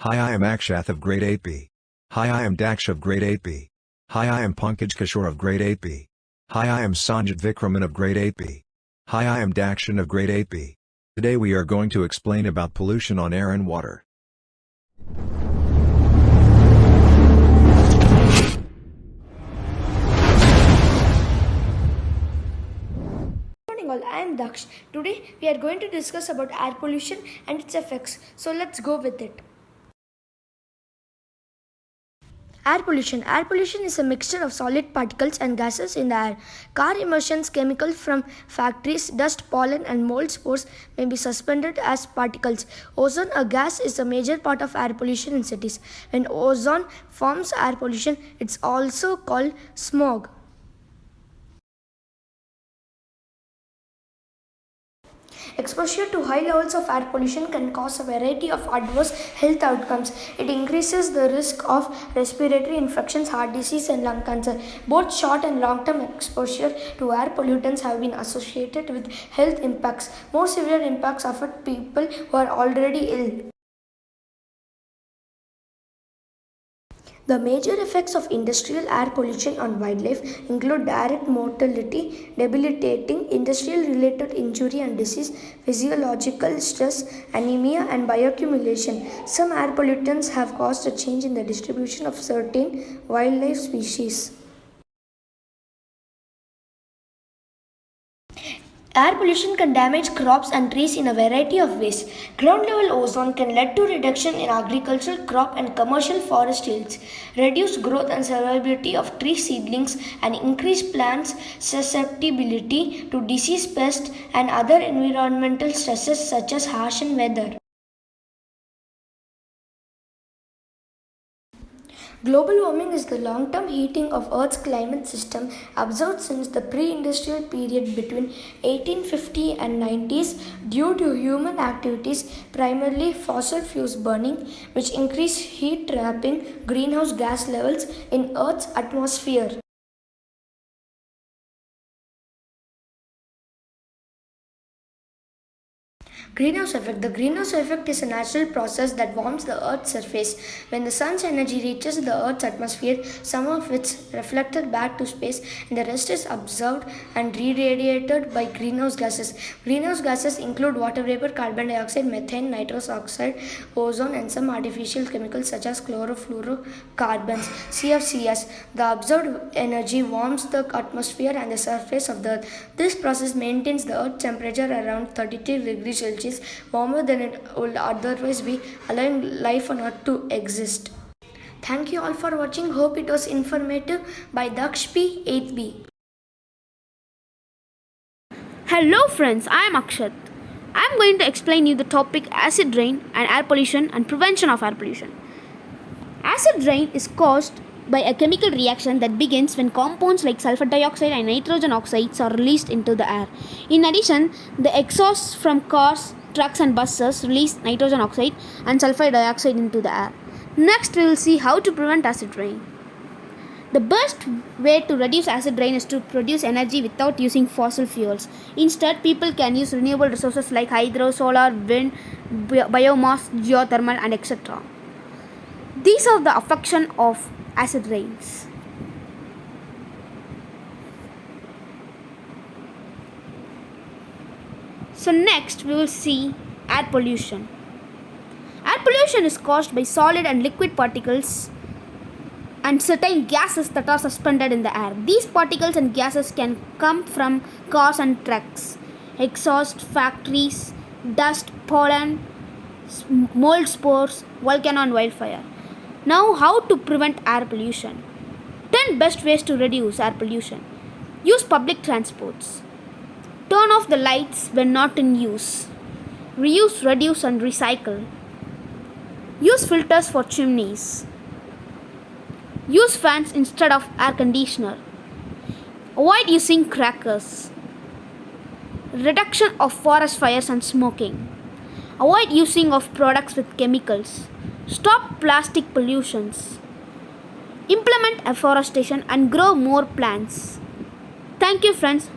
Hi, I am Akshath of Grade 8B. Hi, I am Daksh of Grade 8B. Hi, I am Pankaj Kishore of Grade 8B. Hi, I am Sanjit Vikraman of Grade 8B. Hi, I am Dakshan of Grade 8B. Today we are going to explain about pollution on air and water. Good morning all, I am Daksh. Today we are going to discuss about air pollution and its effects. So let's go with it. Air pollution. Air pollution is a mixture of solid particles and gases in the air. Car emissions, chemicals from factories, dust, pollen, and mold spores may be suspended as particles. Ozone, a gas, is a major part of air pollution in cities. When ozone forms air pollution, it's also called smog. Exposure to high levels of air pollution can cause a variety of adverse health outcomes. It increases the risk of respiratory infections, heart disease, and lung cancer. Both short and long term exposure to air pollutants have been associated with health impacts. More severe impacts affect people who are already ill. The major effects of industrial air pollution on wildlife include direct mortality, debilitating industrial related injury and disease, physiological stress, anemia, and bioaccumulation. Some air pollutants have caused a change in the distribution of certain wildlife species. Air pollution can damage crops and trees in a variety of ways. Ground level ozone can lead to reduction in agricultural, crop, and commercial forest yields, reduce growth and survivability of tree seedlings, and increase plants' susceptibility to disease, pests, and other environmental stresses such as harsh weather. Global warming is the long-term heating of Earth's climate system observed since the pre-industrial period between 1850 and 90s due to human activities, primarily fossil fuels burning, which increase heat trapping greenhouse gas levels in Earth's atmosphere. Greenhouse effect. The greenhouse effect is a natural process that warms the Earth's surface. When the sun's energy reaches the Earth's atmosphere, some of it's reflected back to space and the rest is absorbed and re-radiated by greenhouse gases. Greenhouse gases include water vapor, carbon dioxide, methane, nitrous oxide, ozone, and some artificial chemicals such as chlorofluorocarbons, CFCs. The absorbed energy warms the atmosphere and the surface of the Earth. This process maintains the Earth's temperature around 32 degrees Celsius, warmer than it would otherwise be, allowing life on Earth to exist. Thank you all for watching. Hope it was informative. By Daksh P. 8B. Hello friends, I am Akshat. I am going to explain you the topic acid rain and air pollution and prevention of air pollution. Acid rain is caused by a chemical reaction that begins when compounds like sulfur dioxide and nitrogen oxides are released into the air. In addition, the exhausts from cars, trucks and buses release nitrogen oxide and sulfur dioxide into the air. Next, we will see how to prevent acid rain. The best way to reduce acid rain is to produce energy without using fossil fuels. Instead, people can use renewable resources like hydro, solar, wind, biomass, geothermal, and etc. These are the affection of acid rains. So next we will see air pollution. Air pollution is caused by solid and liquid particles and certain gases that are suspended in the air. These particles and gases can come from cars and trucks, exhaust, factories, dust, pollen, mold spores, volcano and wildfire. Now, how to prevent air pollution? 10 best ways to reduce air pollution. Use public transports. Turn off the lights when not in use. Reuse, reduce and recycle. Use filters for chimneys. Use fans instead of air conditioner. Avoid using crackers. Reduction of forest fires and smoking. Avoid using of products with chemicals. Stop plastic pollutions. Implement afforestation and grow more plants. Thank you friends.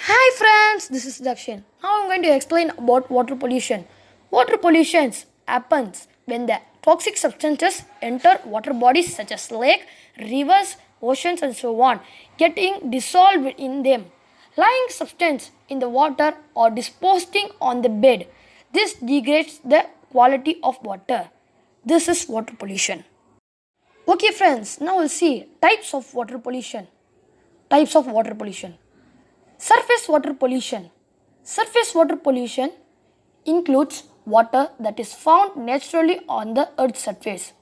Hi friends, this is Dakshin. Now I'm going to explain about water pollution. Water pollution happens when the toxic substances enter water bodies such as lake, rivers, oceans and so on, getting dissolved in them. Lying substance in the water or disposing on the bed. This degrades the quality of water. This is water pollution. Okay friends, now we'll see types of water pollution. Types of water pollution. Surface water pollution. Surface water pollution includes water that is found naturally on the earth's surface.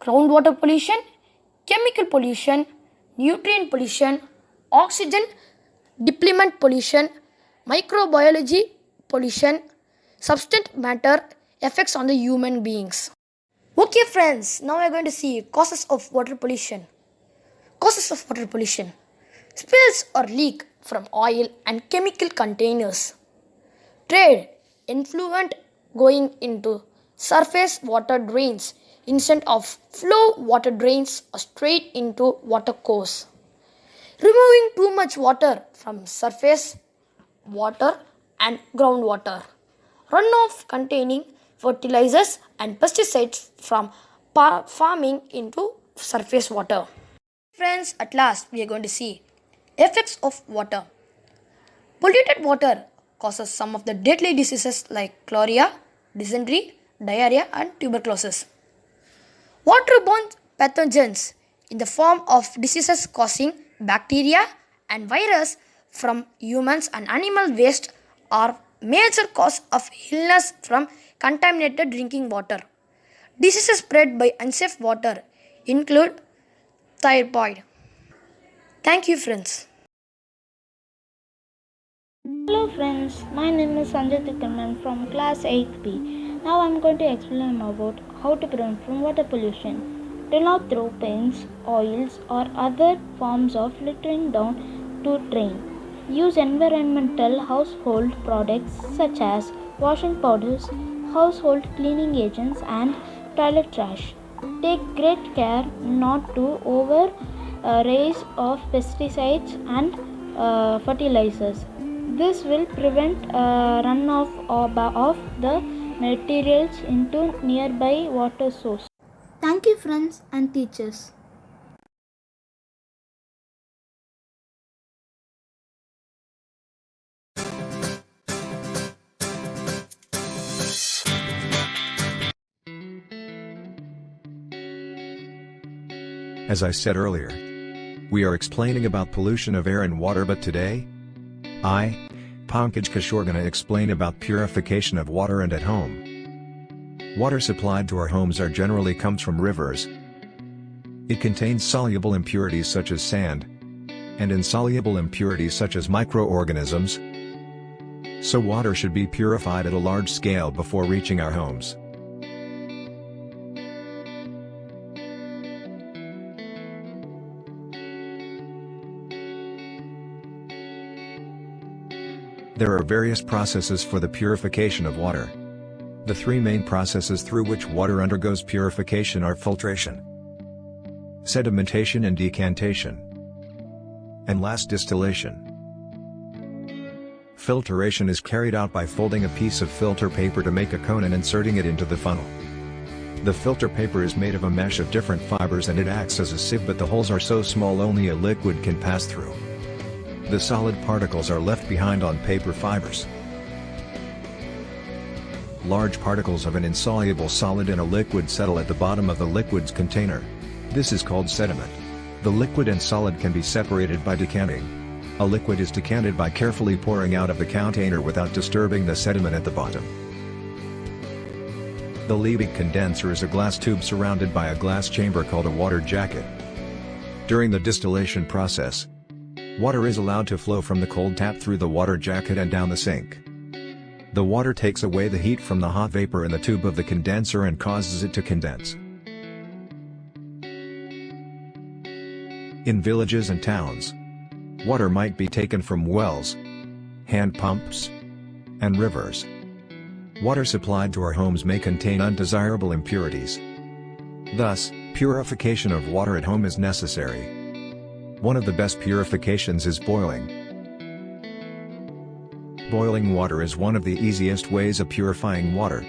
Groundwater pollution, chemical pollution, nutrient pollution, oxygen depletion pollution, microbiology pollution, substance matter effects on the human beings. Okay friends, now we are going to see causes of water pollution. Causes of water pollution. Spills or leak from oil and chemical containers. Trade, influent going into surface water drains instead of flow water drains or straight into water course. Removing too much water from surface water and groundwater. Runoff containing fertilizers and pesticides from farming into surface water. Friends, at last we are going to see effects of water. Polluted water causes some of the deadly diseases like cholera, dysentery, diarrhea and tuberculosis. Waterborne pathogens in the form of diseases causing bacteria and virus from humans and animal waste are major cause of illness from contaminated drinking water. Diseases spread by unsafe water include typhoid. Thank you friends. Hello friends, my name is Sanjay Tikkarman from class 8B. Now I am going to explain about how to prevent from water pollution. Do not throw paints, oils or other forms of littering down to drain. Use environmental household products such as washing powders, household cleaning agents and toilet trash. Take great care not to raise of pesticides and fertilizers. This will prevent runoff of the materials into nearby water source. Thank you, friends and teachers. As I said earlier, we are explaining about pollution of air and water, but today, I, Pankaj Kishore, gonna explain about purification of water and at home. Water supplied to our homes generally comes from rivers. It contains soluble impurities such as sand and insoluble impurities such as microorganisms. So water should be purified at a large scale before reaching our homes. There are various processes for the purification of water. The three main processes through which water undergoes purification are filtration, sedimentation and decantation, and last distillation. Filtration is carried out by folding a piece of filter paper to make a cone and inserting it into the funnel. The filter paper is made of a mesh of different fibers and it acts as a sieve, but the holes are so small only a liquid can pass through. The solid particles are left behind on paper fibers. Large particles of an insoluble solid in a liquid settle at the bottom of the liquid's container. This is called sediment. The liquid and solid can be separated by decanting. A liquid is decanted by carefully pouring out of the container without disturbing the sediment at the bottom. The Liebig condenser is a glass tube surrounded by a glass chamber called a water jacket. During the distillation process, water is allowed to flow from the cold tap through the water jacket and down the sink. The water takes away the heat from the hot vapor in the tube of the condenser and causes it to condense. In villages and towns, water might be taken from wells, hand pumps, and rivers. Water supplied to our homes may contain undesirable impurities. Thus, purification of water at home is necessary. One of the best purifications is boiling. Boiling water is one of the easiest ways of purifying water.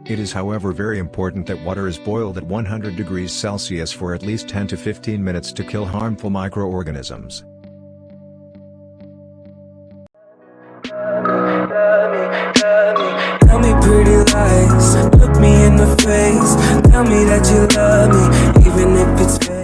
It is however very important that water is boiled at 100 degrees Celsius for at least 10 to 15 minutes to kill harmful microorganisms. Tell me pretty lies, look me in the face. Tell me that you love me, even if it's fake.